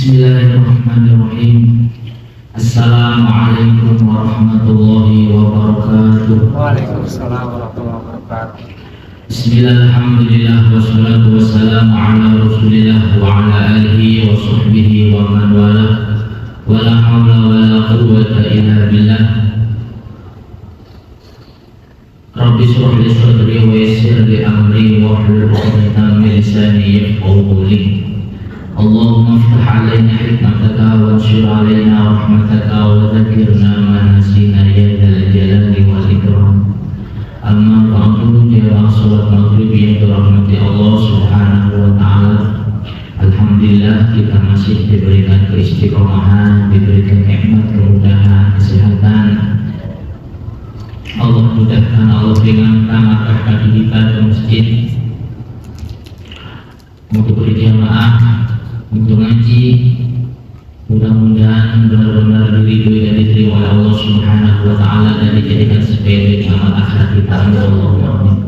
Bismillahirrahmanirrahim. Assalamualaikum warahmatullahi wabarakatuh. Waalaikumsalam warahmatullahi wabarakatuh. Bismillahirrahmanirrahim. Wassalatu wassalamu ala rasulillah wa ala alihi wa sahbihi wa man wala. Wa la hawla wa la quwwata illa billah. Rabbi shrah li sadri wa yassir li amri wahlul 'uqdatam min lisani yafqahu qawli. Allahumma iftah 'alaina hikmataka wa anshur 'alaina rahmataka wa dhakkirna ma nasina ya dzal jalali wal ikram. Amma ba'du, jamaah salat maghrib yang dirahmati Allah Subhanahu wa taala. Alhamdulillah kita masih diberikan keistiqomahan, diberikan nikmat kemudahan, kesehatan. Allah mudahkan, Allah ringankan langkah kaki kita ke masjid untuk berjamaah, untuk ngaji. Mudah-mudahan benar-benar diridhoi dan diterima oleh Allah Subhanahu wa taala dan dijadikan sebagai amal akhirat kita. Allahumma.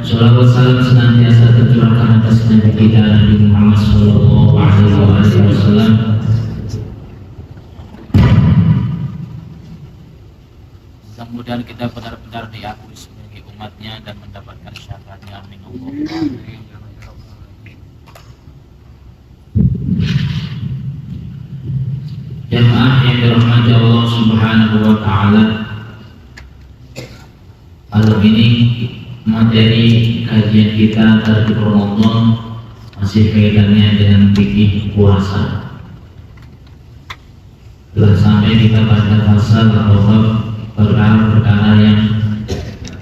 Shalawat salam senantiasa tercurahkan atas Nabi kita Nabi Muhammad sallallahu alaihi wasallam. Mudah-mudahan kita benar-benar diakui sebagai umatnya dan mendapatkan syafaatnya. Amin. Jamaah yang dirahmati Allah Subhanahu wa taala, malam ini materi kajian kita dari Ramadan masih kaitannya dengan fikih puasa. Telah sampai kita pada pasal atau perkara-perkara yang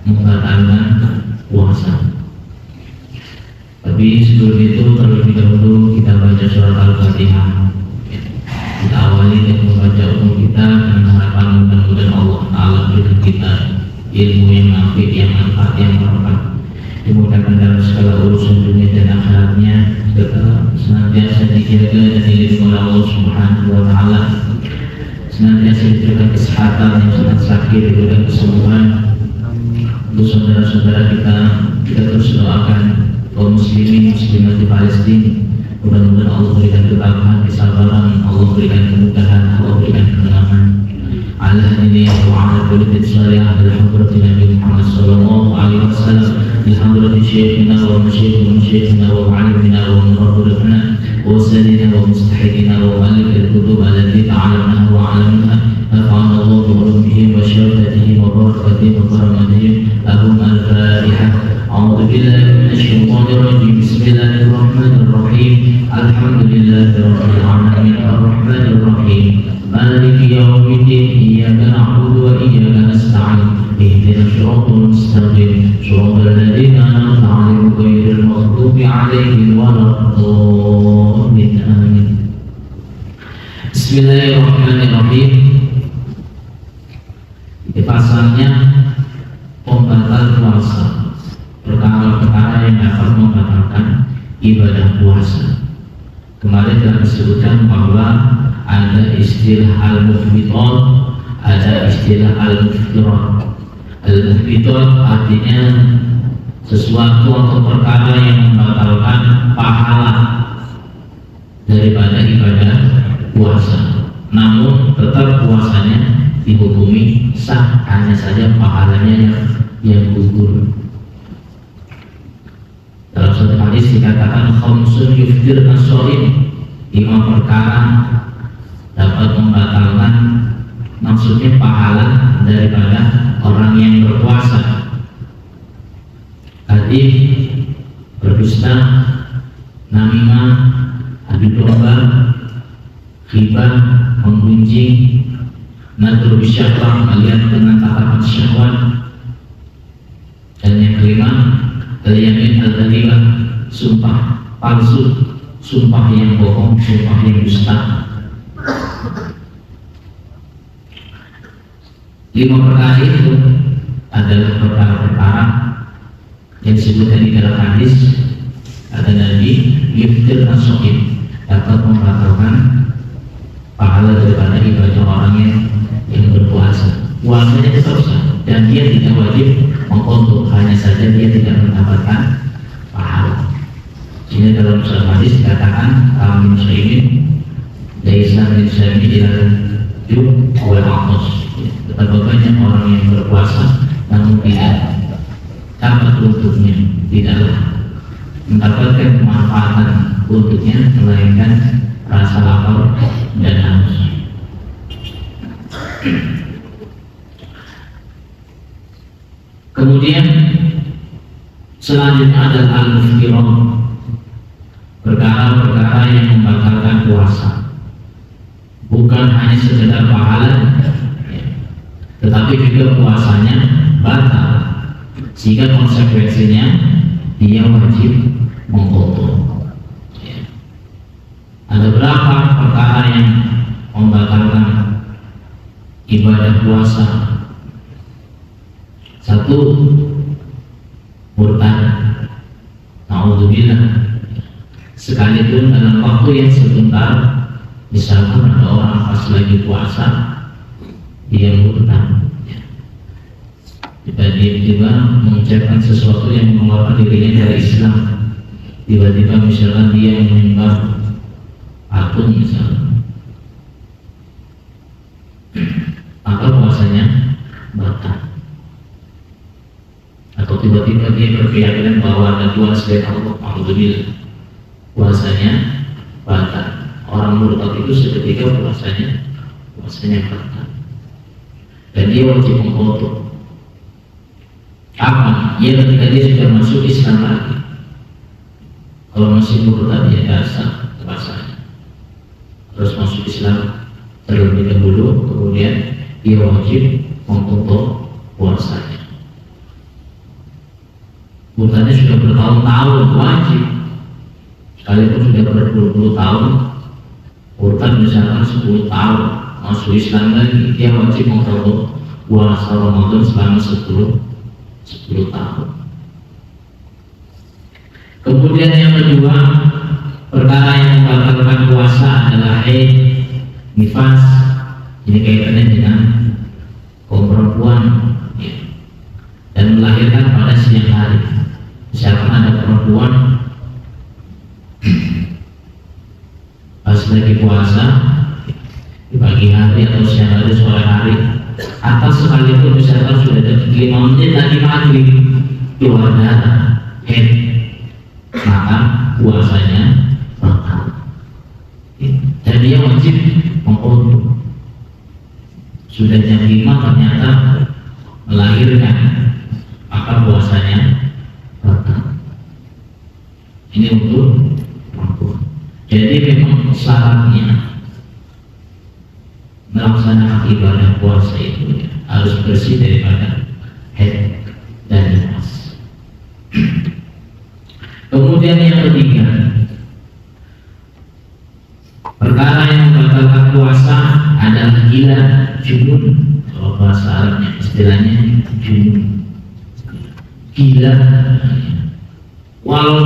membatalkan puasa. Tapi sebelum itu terlebih dahulu kita baca surat Al-Fatihah. Kita awali dengan membaca umum kita dengan harapan mudah-mudahan Allah Ta'ala berikan kita ilmu yang nafi, yang manfaat, yang berkah, dimudahkan dalam segala urusan dunia dan akhiratnya, senantiasa dijaga dan dilindungi oleh Allah Subhanahu wa taala, senantiasa diberikan kesehatan, yang sangat sakit diberikan kesembuhan. Untuk saudara-saudara kita terus doakan kaum muslimin muslimat di Palestina. Mudah-mudahan Allah berikan ketabahan, kesabaran, Allah berikan kemudahan, Allah berikan kemenangan. Ala ini wa ala kulli salihah bil hadrati Nabi Muhammad sallallahu alaihi wasallam, bil hadrati syekhina wa masyikhina wa mu'allimina wa murabbina wa sayyidina wa mustahidina wa malik al-kutub allati ta'alamnaha wa 'alamnaha. Nafa'ana Allah bi ulumuhi wa syafatihi wa barakatihi wa karamatihi. Lahum al-Fatihah. A'udzu billahi minasy syaithanir rajim. Bismillahirrahmanirrahim. Alhamdulillahirabbil alamin arrahmanir rahim maliki yaumiddin iyyaka na'budu wa iyyaka nasta'in ihdinas siratal mustaqim siratal ladzina an'amta 'alaihim ghairil maghdubi 'alaihim waladdallin amin. Bismillahirrahmanirrahim. Di pasalnya pembatal puasa, perkara-perkara yang dapat membatalkan ibadah puasa. Kemarin telah disebutkan bahwa ada istilah al-mufbitot, ada istilah al-muftirat. Al-mufbitot artinya sesuatu atau perkara yang membatalkan pahala daripada ibadah puasa. Namun tetap puasanya dihukumi sah, hanya saja pahalanya yang gugur. Dalam suatu hadis dikatakan khamsun yuftirna shaim, 5 perkara dapat membatalkan, maksudnya pahala daripada orang yang berpuasa. Hadis berdusta, namimah, adu domba, ghibah, menggunjing, nadur bisyahwah, melihat dengan tatapan syahwat, dan yang kelima al-yamin al-kadhibah, sumpah palsu, sumpah yang bohong, sumpah yang dusta. 5 perkara itu adalah perkara-perkara yang disebutkan di dalam hadis. Kata Nabi, yuftir as-shaim, dapat membatalkan pahala daripada ibadah orang yang berpuasa. Puasanya tetap sah dan dia tidak wajib mengkontrol, hanya saja dia tidak mendapatkan pahala. Sehingga dalam surat hadis dikatakan al-muslimin Islami ila jum wal aqos. Betapa banyak orang yang berpuasa namun tidak dapat untuknya, tidaklah mendapatkan kemanfaatan untuknya, melainkan rasa lapar dan haus. Kemudian selanjutnya adalah al-muftirah, perkara-perkara yang membatalkan puasa. Bukan hanya sekedar pahala, tetapi juga puasanya batal, sehingga konsekuensinya dia wajib mengqadha. Ada berapa perkara yang membatalkan ibadah puasa? Satu, murtad, naudzubillah. Sekalipun dalam waktu yang sebentar, misalkan ada orang pas lagi puasa, dia murtad, tiba-tiba mengucapkan sesuatu yang mengeluarkan dirinya dari Islam. Tiba-tiba misalkan dia menyembah patung misalnya, maka puasanya batal. Atau tiba-tiba dia berkeyakinan bahwa ada Tuhan selain Allah, alhamdulillah, puasanya batal. Orang murtad itu seketika puasanya batal, dan dia wajib mengqadha. Apa? Ya ketika dia sudah masuk Islam lagi. Kalau masih murtad ya biasa puasanya, terus masuk Islam terlebih dahulu, kemudian dia wajib mengqadha puasanya. Murtadnya sudah bertahun-tahun wajib, sekalipun sudah berpuluh-puluh tahun. Murtad misalkan 10 tahun masuk Islam lagi, dia wajib mengqadha puasa Ramadan selama 10 tahun. Kemudian yang kedua, perkara yang membatalkan puasa adalah haid, nifas. Ini kaitannya dengan kaum perempuan, ya, dan melahirkan pada siang hari. Misalkan ada perempuan pas lagi puasa di pagi hari atau siang hari, sore hari, atau sekalipun misalkan sudah ada 5 menit lagi maghrib keluar darah haid, maka puasanya batal. Dan dia wajib mengqadha. Sudah jam 5 ternyata melahirkan, maka puasanya batal. Ini untuk perempuan. Jadi memang syaratnya melaksanakan ibadah puasa itu harus bersih daripada haid dan nifas. Kemudian yang ketiga, perkara yang membatalkan puasa adalah gila, junun. Kalau bahasa Arabnya istilahnya junun, gila, walau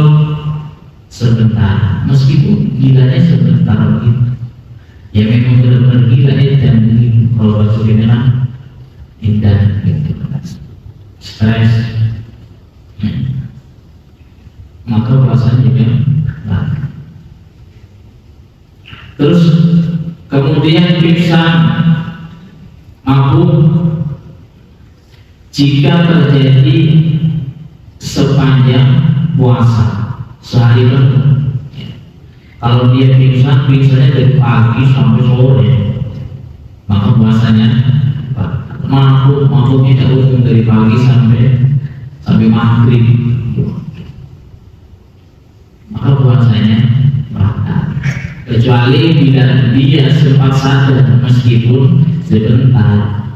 sebentar, meskipun gilanya sebentar gitu. Ya memang benar-benar gila ya, dan kalau bahasa kita indah gitu, stres, maka puasanya juga batal. Terus kemudian pingsan, mabuk jika terjadi sepanjang puasa sehari penuh. Kalau dia pingsannya dari pagi sampai sore, maka puasanya mabuk tidak umum dari pagi sampai maghrib, maka puasanya batal. Kecuali bila dia sempat sadar meskipun sebentar.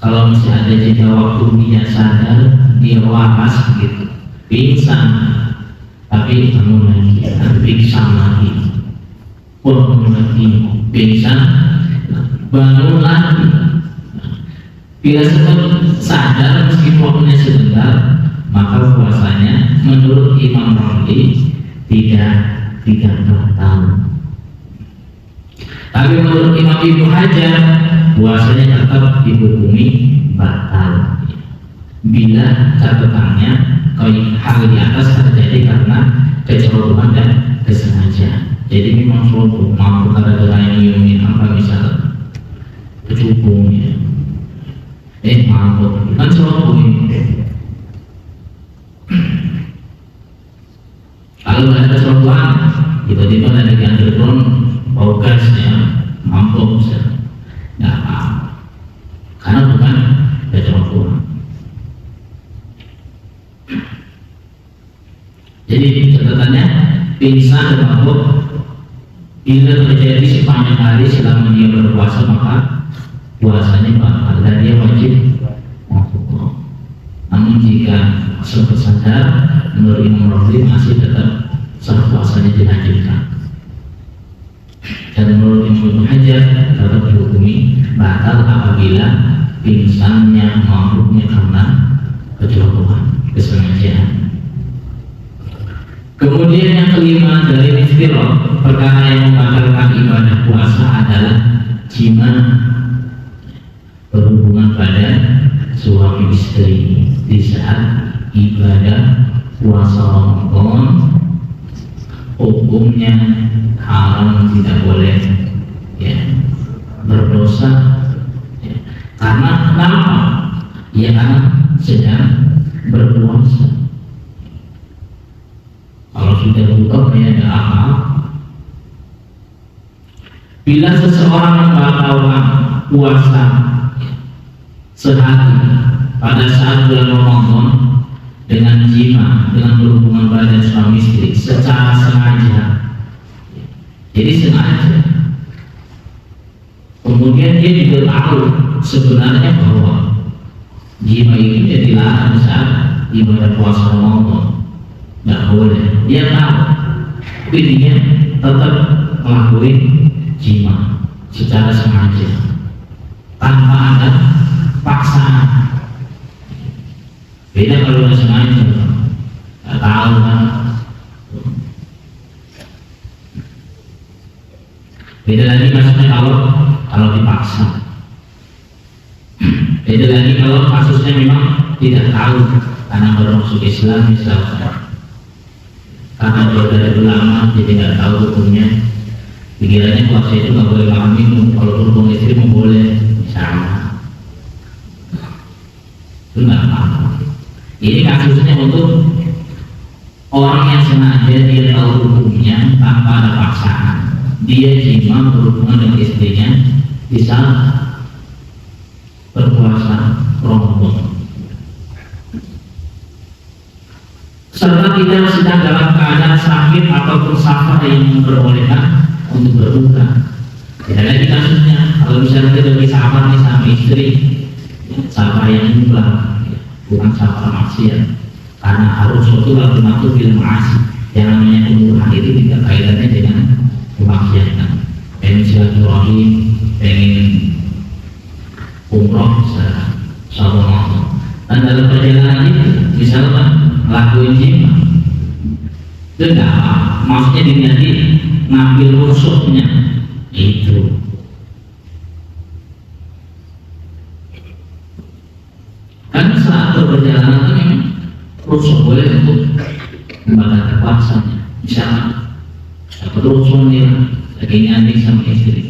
Kalau masih ada jeda waktu dia sadar, dia waras gitu, pingsan, tapi bangun lagi, pingsan lagi, bangun lagi, pingsan, bangun lagi. Bila sempat sadar meskipun waktunya sebentar, maka puasanya menurut Imam Ramli tidak batal. Tapi menurut Imam Ibnu Hajar, puasanya tetap dihukumi batal bila catatannya hal di atas terjadi karena kecerobohan dan kesengajaan. Jadi memang mampu gara-gara yang ingin apa misal kecubung ya, mampu kan serobong ini. Kalau ada serobongan tiba-tiba ada yang underground bau gasnya mampu bisa nggak apa, karena bukan serobongan. Jadi catatannya pingsan dan mabuk bila terjadi sepanjang hari selama dia berpuasa, maka puasanya batal dan dia wajib mabuk. Namun jika sempat sadar, menurut Imam Rafi masih tetap sah puasanya dilanjutkan. Dan menurut Imam Hajar tetap dihukumi batal apabila pingsannya mabuknya karena kecerobohan, kesengajaan. Kemudian yang kelima dari iftirah, perkara yang membatalkan ibadah puasa adalah jima, berhubungan pada suami istri di saat ibadah puasa Ramadan. Hukumnya haram, tidak boleh ya, berdosa ya. Karena kenapa? Ya karena sedang berpuasa. Kalau sudah lupa ya ada apa? Bila seseorang membatalkan puasa sehari pada saat bulan Ramadan dengan jima, dengan berhubungan badan suami istri secara sengaja, jadi sengaja, kemudian dia juga tahu sebenarnya bahwa jima ini dia dilarang saat ibadah puasa Ramadan, nggak boleh. Dia tahu, tapi dia tetap melakukan jima secara sengaja tanpa ada paksaan. Beda kalau nggak sengaja, nggak tahu kan. Beda lagi maksudnya kalau dipaksa. Beda lagi kalau kasusnya memang tidak tahu karena baru masuk Islam misalnya. Karena dia dari ulama jadi nggak tahu hukumnya, pikirannya puasa itu nggak boleh makan minum, kalau berhubung istri mau boleh, sama itu nggak apa-apa. Ini kasusnya untuk orang yang sengaja dia tahu hukumnya tanpa ada paksaan, dia jima berhubungan dengan istrinya di saat berpuasa Ramadan, serta tidak sedang dalam keadaan sakit ataupun safar yang memperbolehkan untuk berbuka. Tidak lagi kasusnya kalau misalnya kita lagi safar nih sama istri, safar yang jumlah, bukan safar maksiat, karena harus suatu waktu film asik. Yang namanya pembunuhan itu tidak kaitannya dengan kemaksiatan. Pengen silaturahim, pengen umroh, misalnya, dan dalam perjalanan itu misalnya lakuin jima, itu enggak apa, maksudnya diniati ngambil rusuknya itu. Kan saat perjalanan itu memang rusuk boleh untuk membatalkan puasanya. Misalnya dapat rusuk nih lagi nyanding sama istri.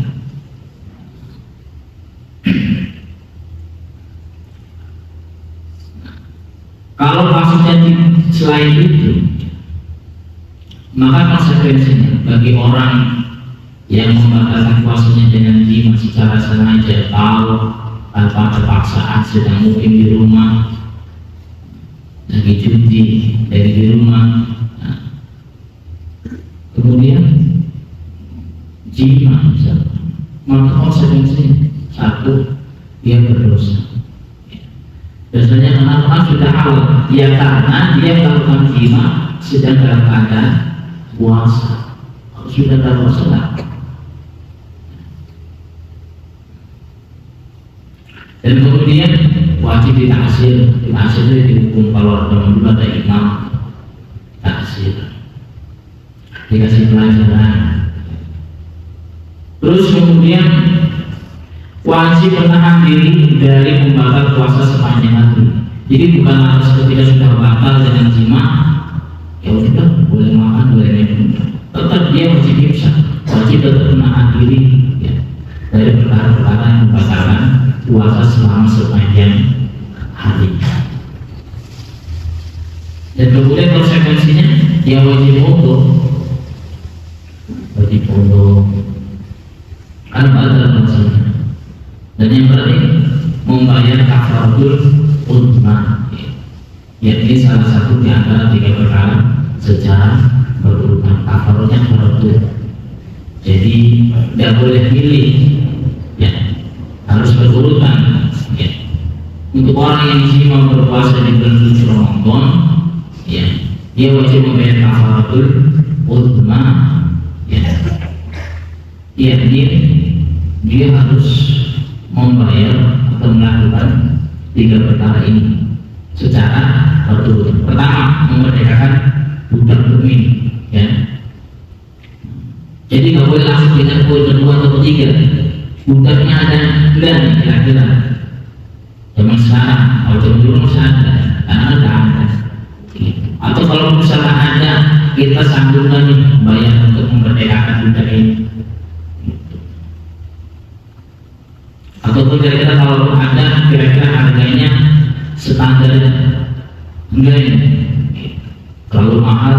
Kalau kasusnya selain itu, maka konsekuensinya bagi orang yang membatalkan puasanya dengan jima secara sengaja, tahu tanpa terpaksaan, sedang mungkin di rumah lagi cuti dari di rumah, nah, kemudian jima, maka konsekuensinya satu, dia berdosa. Biasanya kenapa sudah halal? Ya karena dia melakukan jima sedang dalam keadaan puasa. Kalau sudah dalam puasa enggak. Dan kemudian wajib ditaksir. Ditaksir itu dihukum kalau dulu ada imam taksir, dikasih pelajaran. Terus kemudian wajib menahan diri dari membatal puasa sepanjang hari. Jadi bukan harus ketika sudah batal dengan jima, ya udah boleh makan, boleh minum. Tetap dia wajib imsak, wajib puasa selama sepanjang hari. Dan kemudian konsekuensinya dia wajib wudu kan ada maksudnya. Dan yang terakhir membayar kafaratul uzma, yakni salah satu di antara 3 perkara secara berurutan. Kafarnya kafaratul, jadi tidak boleh pilih, ya, harus berurutan. Ya. Untuk orang yang di sini mau berpuasa di bulan suci Ramadan, ya, dia wajib membayar kafaratul uzma, ya, yakni dia harus membayar atau melakukan 3 perkara ini secara berturut. Pertama, memerdekakan budak mukmin, ya. Jadi nggak boleh langsung kita poin kedua atau ketiga. Budaknya ada 9 kira-kira. Zaman sekarang, kalau zaman dulu masih ada, karena ada. Atau kalau misalnya ada, kita sanggup nih bayar untuk memerdekakan budak ini. Ataupun kira-kira kalau ada, kira-kira harganya standar enggak ini terlalu mahal.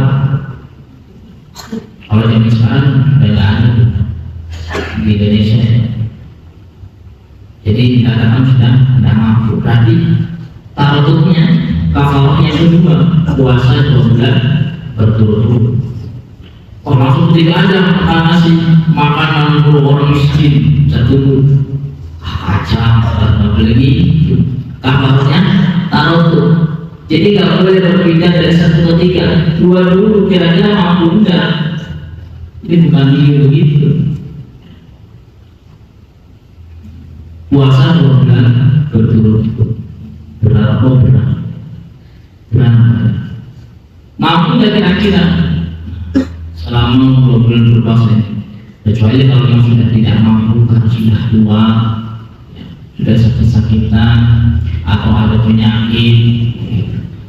Kalau zaman sekarang udah nggak ada di Indonesia, jadi dikatakan sudah tidak mampu. Berarti tarotnya kafarahnya kedua, puasa 2 bulan berturut-turut. Oh langsung tidak ada ngasih makan 60 orang miskin satu kacang atau lagi kafarahnya tarot. Jadi nggak boleh berpindah dari 1 ke 3, 2 dulu kira-kira mampu enggak. Ini bukan dia begitu. Puasa 2 bulan berturut-turut. Berapa berat? Mampu nggak kira-kira selama 2 bulan berpuasa? Kecuali kalau yang sudah tidak mampu karena sudah tua, sudah kesakitan atau ada penyakit,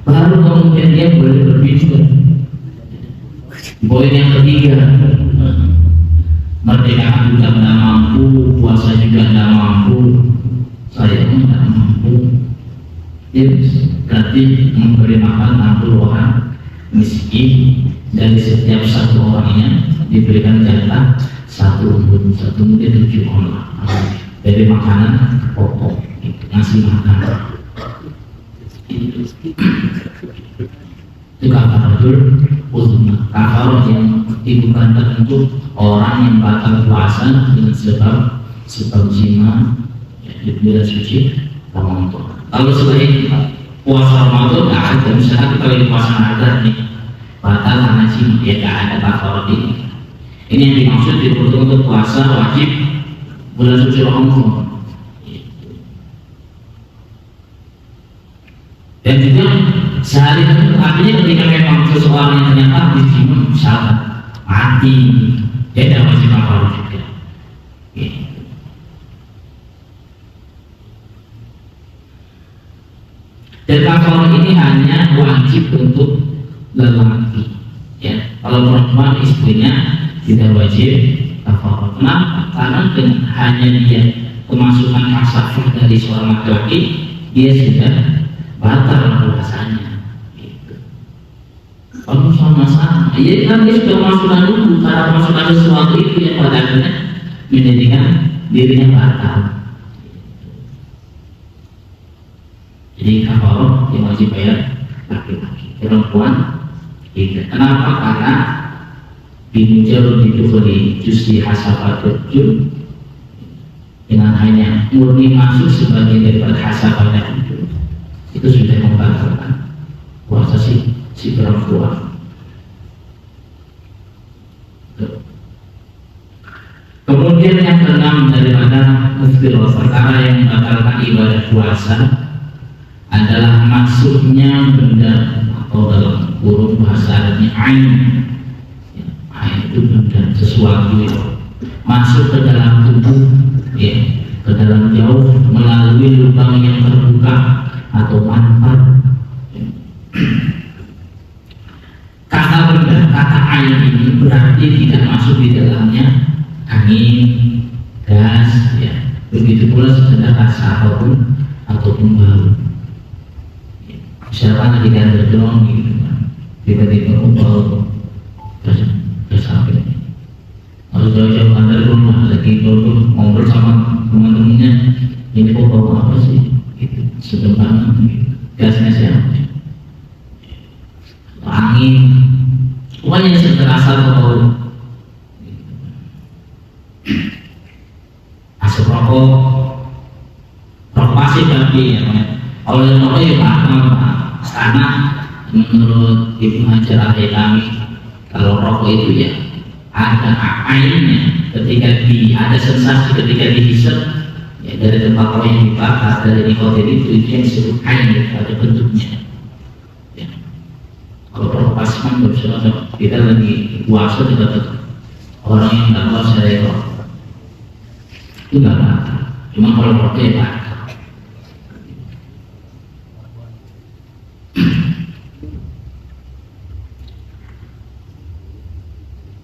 baru kemudian dia boleh berpikir. Poin yang ketiga, merdeka juga tidak mampu, puasa juga tidak mampu, saya pun tidak mampu. Berarti memberi makan 60 orang miskin, dari setiap 1 orangnya diberikan jatah 1 mud 7 orang dari makanan pokok, ngasih makan. Itu kafaratul uzma, kafarah yang dibukakan untuk orang yang batal puasa dengan sebab zina di bulan suci Ramadan. Kalau selain puasa Ramadan nggak ada, misalnya kita lagi puasa Ramadan nih batal karena zina, ya nggak ada kafarah ini. Ini yang dimaksud untuk puasa wajib bulan suci Ramadan. Dan juga sehari itu artinya ketika memang seseorang yang ternyata dizina misalkan mati, dia tidak wajib kafarah juga. Dan kafarah ini hanya wajib untuk lelaki, ya. Kalau perempuan istrinya tidak wajib kafarah. Kenapa? Karena dengan hanya dia kemasukan kasafah dari seorang laki-laki, dia sudah batal puasanya. Gitu. Kalau sama-sama, ya kan dia sudah masukkan dulu, cara masukkan sesuatu itu yang pada akhirnya menjadikan dirinya batal. Jadi kafarah yang wajib bayar laki-laki, perempuan tidak. Kenapa? Karena bimujar ditulis justi hasafatul jum, dengan hanya murni masuk sebagai daripada hasafatul jum, itu sudah membatalkan puasa si perempuan. Kemudian yang keenam daripada muftirah, perkara yang membatalkan ibadah puasa adalah masuknya benda atau dalam kurung bahasa Arabnya ain. Ain itu benda, sesuatu itu masuk ke dalam tubuh, ya, ke dalam jauh melalui lubang yang terbuka atau manfaat. Kata benda, kata air ini berarti tidak masuk di dalamnya angin, gas, ya, begitu pula sekedar rasa ataupun bau. Misalkan ketika berdorong gitu kan, tiba-tiba bau tersampai. Harus jauh-jauh dari rumah, lagi ngobrol sama teman-temannya, ini kok bau apa sih? Gitu, sebenarnya gasnya siapa? Angin, pokoknya yang terasa bau. Asap rokok pasif tapi ya, kalau yang rokok ya karena menurut Ibnu Hajar Al-Haytami, kalau rokok itu ya ada airnya ketika ada sensasi ketika dihisap ya, dari tembakau yang dibakar, dari nikotin itu yang disebut air, ada bentuknya ya. Kalau rokok pasif kan nggak bisa, kita lagi puasa juga orang yang nggak puasa dari rokok itu nggak apa-apa, cuma kalau rokok ya Pak.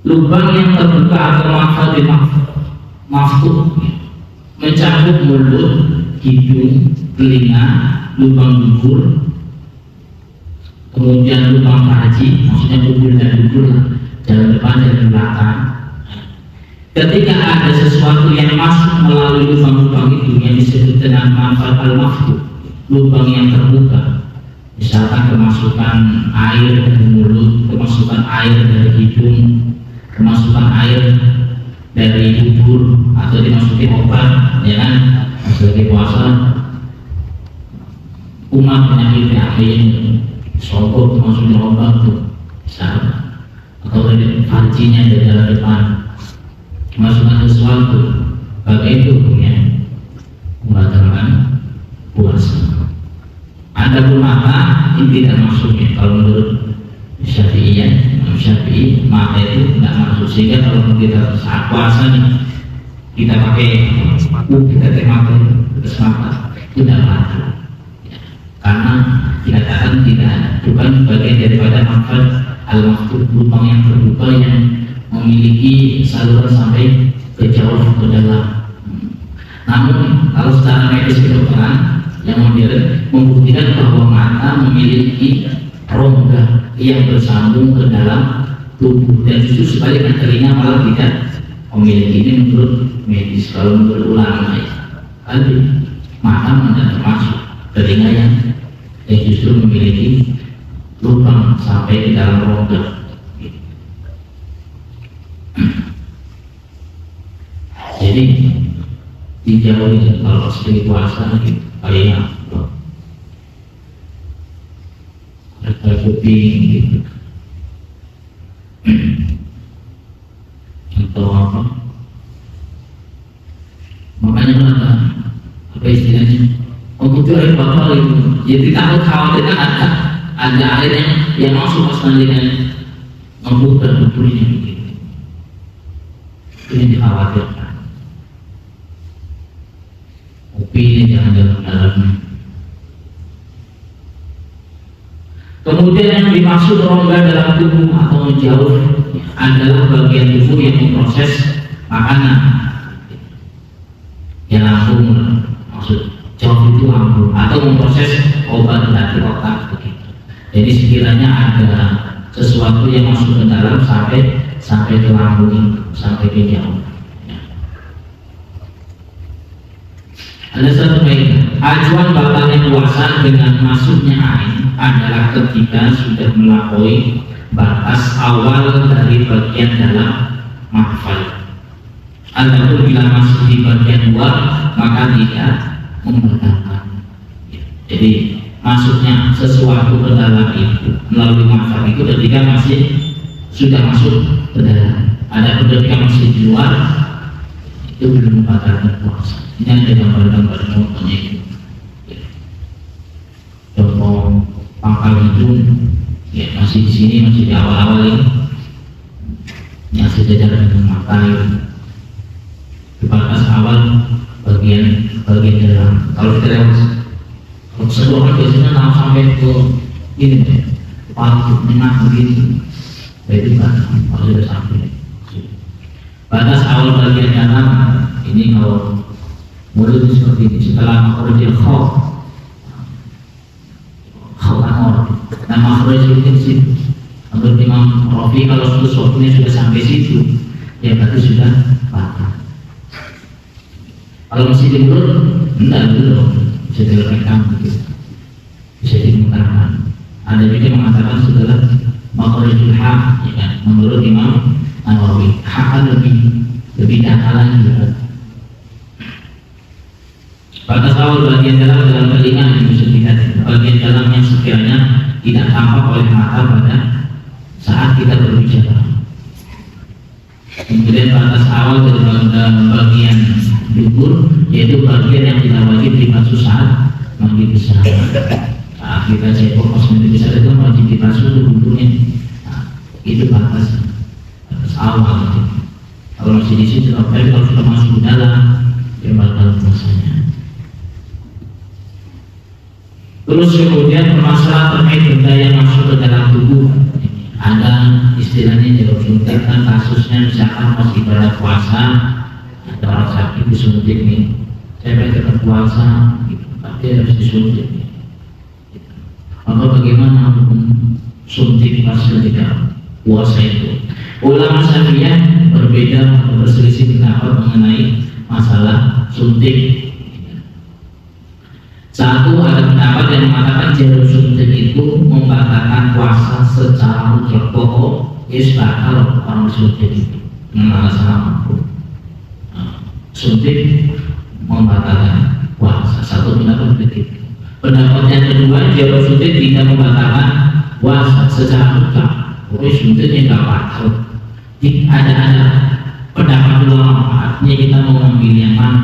Lubang yang terbuka atau mafal di maftuh mencakup mulut, hidung, telinga, lubang dubur, kemudian lubang farji, maksudnya dubur dan dubur, jalan depan dan belakang. Ketika ada sesuatu yang masuk melalui lubang-lubang itu yang disebut dengan mafal al-maftuh, lubang yang terbuka, misalkan kemasukan air dari mulut, kemasukan air dari hidung, kemasukan air dari dubur, atau dimasuki obat, ya kan? Sebagai puasa, umat penyakit yang sokok dimasuki obat tuh, misalnya, atau dari farjinya dari jalan depan, kemasukan sesuatu, bagai itu ya, membatalkan puasa. Ada pun maka ini tidak masuknya kalau menurut Syafi'iyah, Syafi'i maka itu tidak masuk, sehingga kalau kita saat puasa nih kita pakai kita pakai semata tidak batal ya, karena dikatakan tidak bukan bagian daripada manfaat al-maftuh, lubang yang terbuka yang memiliki saluran sampai ke jauh ke dalam. Namun kalau secara medis kedokteran yang modern membuktikan bahwa mata memiliki rongga yang bersambung ke dalam tubuh, dan justru sebaliknya telinga malah tidak memiliki. Ini menurut medis. Kalau menurut ulama ya tadi mata tidak termasuk, telinga yang justru memiliki lubang sampai di dalam rongga. Jadi dijauhi kalau sedang puasa kayak ada kuping gitu atau apa, makanya apa istilahnya untuk itu air batal itu, jadi takut khawatir kan ada air yang masuk pas dengan membuka duburnya gitu, itu yang dikhawatirkan. Kupingnya jangan dalam. Kemudian yang dimaksud rongga dalam tubuh atau menjauh adalah bagian tubuh yang memproses makanan. Ya lambung, maksud jauh itu lambung, atau memproses obat dari otak begitu. Jadi sekiranya ada sesuatu yang masuk ke dalam sampai ke lambung, sampai ke jauh. Ada satu baik, acuan batalnya puasa dengan masuknya air adalah ketika sudah melampaui batas awal dari bagian dalam mahfal. Adapun bila masuk di bagian luar maka tidak membatalkan. Jadi masuknya sesuatu ke dalam itu melalui mahfal itu ketika masih sudah masuk ke dalam. Adapun ketika masih di luar itu belum membatalkan puasa. Ini ada gambar-gambar contohnya itu. Contoh pangkal hidung, ya masih di sini, masih di awal-awal ini, yang sejajar dengan mata itu. Di batas awal bagian dalam. Kalau kita lewat, kalau seluruh biasanya tahu sampai ke ini, paling menang begitu. Itu kan kalau sudah sampai. Batas awal bagian dalam ini kalau mulut seperti ini. Setelah makhrajul kha anor, nah makhrajul kecil. Menurut Imam Rafi kalau sesuatunya sudah sampai situ, ya berarti sudah patah. Kalau masih di mulut, enggak dulu, bisa direkam gitu, bisa dimutarkan. Ada juga mengatakan setelah makhrajul ha, ya kan? Menurut Imam Nawawi, ha kan lebih dangkalan juga. Batas awal bagian dalam telinga yang bisa dilihat, bagian dalam yang sekiranya tidak tampak oleh mata pada saat kita berbicara. Kemudian batas awal dari bagian dubur, yaitu bagian yang tidak wajib dibasuh saat mandi besar. Saat kita cebok pas mandi besar itu wajib dibasuh duburnya. Nah, itu batas awal. Kalau masih di situ, tapi kalau sudah masuk ke dalam, ya bakal puasanya. Terus kemudian permasalahan terkait benda yang masuk ke dalam tubuh. Ada istilahnya jarum suntik, kan kasusnya misalkan pas ibadah puasa, ada orang sakit disuntik nih, saya pengen tetap puasa, gitu, tapi harus disuntik. Gitu. Maka bagaimana hukum suntik pas ketika puasa itu? Ulama Syafi'iyah berbeda atau berselisih pendapat mengenai masalah suntik. Satu, ada pendapat yang mengatakan jarum suntik itu membatalkan puasa secara mutlak. Pokok batal orang suntik itu dengan alasan apapun. Suntik membatalkan puasa. Satu pendapat begitu. Pendapat yang kedua, jarum suntik tidak membatalkan puasa secara mutlak. Pokoknya suntiknya tidak batal. Ada pendapat ulama, artinya kita mau mengambil yang mana?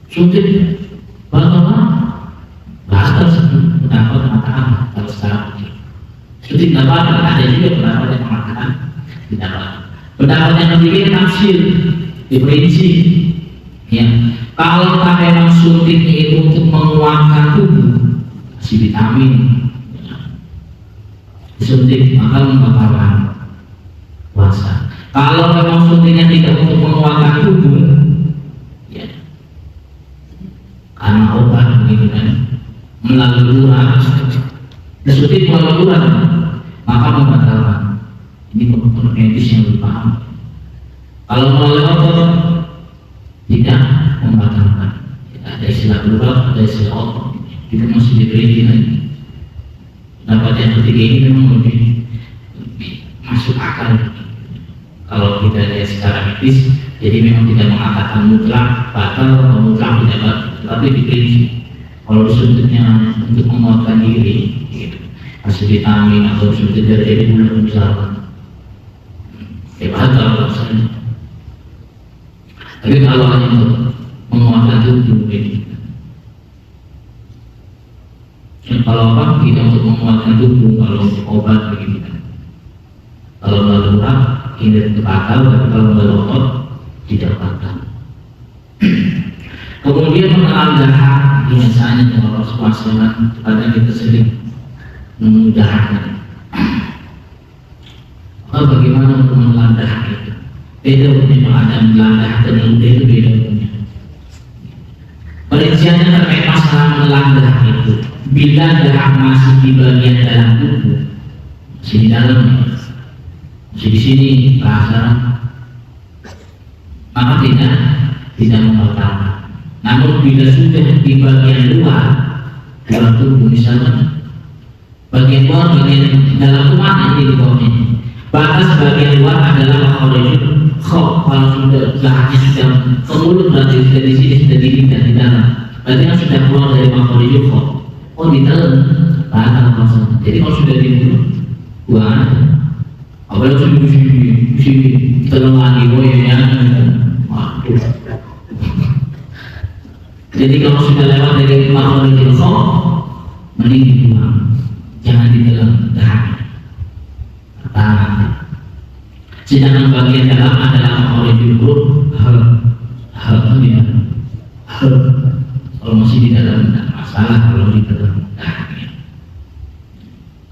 Suntik batal pendapat mengatakan kalau secara suntik tidak batal. Ada juga pendapat yang mengatakan tidak batal. Pendapat yang ketiga tafsir, diperinci. Ya, kalau memang suntiknya itu untuk menguatkan tubuh, kasih vitamin, disuntik maka membatalkan puasa. Kalau memang suntiknya tidak untuk menguatkan tubuh, karena obat begitu kan, melalui urat, disuntik melalui urat, maka membatalkan. Ini dokter medis yang lebih paham. Kalau melalui obat tidak membatalkan. Ada istilah urat, ada istilah obat. Itu masih dipeliti lagi. Pendapat yang ketiga ini memang lebih masuk akal. Kalau kita lihat secara medis, jadi memang tidak mengatakan mutlak batal atau mutlak tidak batal, tapi dipilih. Kalau disuntiknya untuk menguatkan diri, gitu, kasih vitamin atau suntik dari bulan misalkan, batal rasanya. Tapi kalau hanya untuk menguatkan tubuh, kalau apa tidak untuk menguatkan tubuh, kalau obat begitu kan. Kalau darurat ini batal, tapi kalau darurat tidak batal. Kemudian menelan dahak, biasanya kalau puasa kadang kita sering memudahkan. Bagaimana untuk menelan dahak itu? Beda punya ada menelan dahak dan ludah itu beda punya. Perinciannya terkait masalah menelan dahak itu. Bila dahak masih di bagian dalam tubuh, masih di dalamnya, masih di sini rasa, maka tidak membatalkan. Namun bila sudah di bagian luar dalam tubuh, misalnya bagian luar, bagian dalam tubuh mana ini di bawahnya, batas bagian luar adalah makhrajul kha. Kalau sudah dahaknya sudah ke mulut, berarti sudah di sini, sudah di lidah, di dalam, berarti kan sudah keluar dari makhrajul kha. Oh, di dalam batal puasa. Jadi kalau sudah di mulut, buang. Apalagi sudah di sini terlalu lagi goyangnya, waduh. Jadi kalau sudah lewat dari makhrajul kha, mending dibuang, jangan di dalam dahak. Sedangkan bagian dalam adalah makhrajul kha. Kalau masih di dalam tidak masalah, kalau di dalam dahaknya.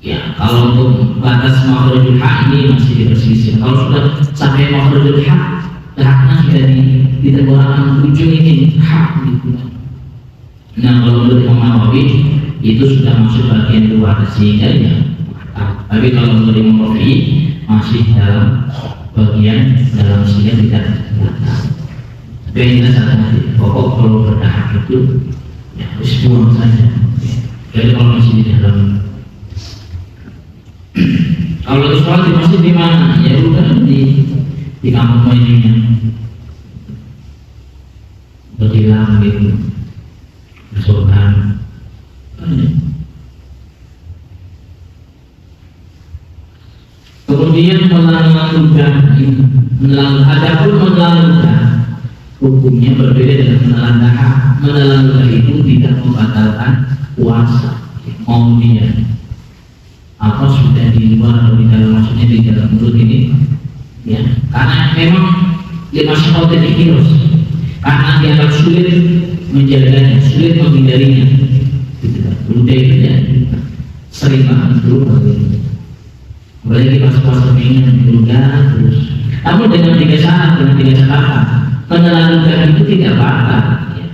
Ya, kalau untuk batas makhrajul kha ini masih diperselisih. Kalau sudah sampai makhrajul kha, karena sudah ditenggorokan ujung ini hak gitu. Nah kalau menurut Imam Nawawi itu sudah masuk bagian luar sehingga ya. Tapi kalau menurut Imam Syafi'i masih dalam bagian dalam sehingga tidak batal. Tapi yang jelas adalah pokok kalau berdahak itu ya harus buang saja. Jadi kalau masih di dalam, kalau sholat di masjid di mana? Ya udah di kampung mainnya, berdilam gitu, bersokan. Kemudian menelan ludah, adapun menelan ludah hukumnya berbeda dengan menelan dahak. Menelan ludah itu tidak membatalkan puasa, mau dia apa sudah di luar atau di dalam, maksudnya di dalam mulut ini ya, karena memang dia masih otentik virus, karena dianggap sulit menjaganya, sulit menghindarinya. Ludah itu ya sering banget dulu apalagi pas puasa pengen ludah terus. Namun dengan tiga syarat, dengan tiga catatan, menelan ludah itu tidak batal ya.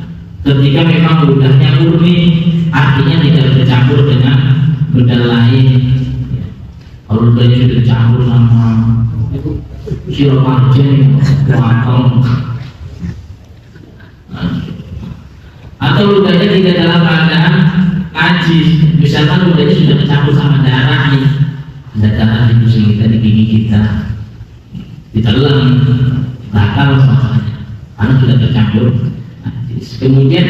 Ketika memang ludahnya murni, artinya tidak bercampur dengan benda lain ya. Kalau ludahnya sudah bercampur sama sirup arjen atau ludahnya tidak dalam keadaan najis, misalkan ludahnya sudah bercampur sama darah nih, ada darah di pusing kita, di gigi kita, ditelan batal puasanya karena sudah tercampur najis. Kemudian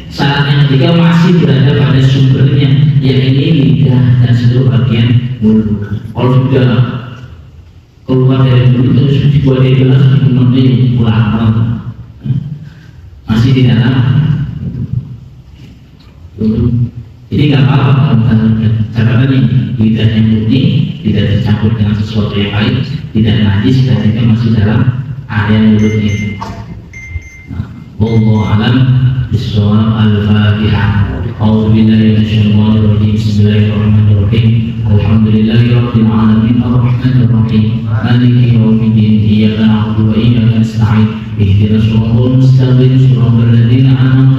syarat yang ketiga masih berada pada sumbernya, yaitu lidah dan seluruh bagian mulut. Kalau sudah keluar dari mulut terus dibuat di gelas, mulutnya pulang masih di dalam. Jadi nggak apa-apa catatan ini, lidahnya murni, tidak tercampur dengan sesuatu yang lain, tidak najis, ketika masih dalam area mulut ini. Wallahu a'lam bishawab. Al-Fatihah. A'udzu billahi minasyaitonir rajim. Bismillahirrahmanirrahim. Alhamdulillahirabbil alamin arrahmanir rahim maliki yaumiddin iyyaka na'budu wa iyyaka nasta'in ihdinas siratal mustaqim siratal ladzina an'amta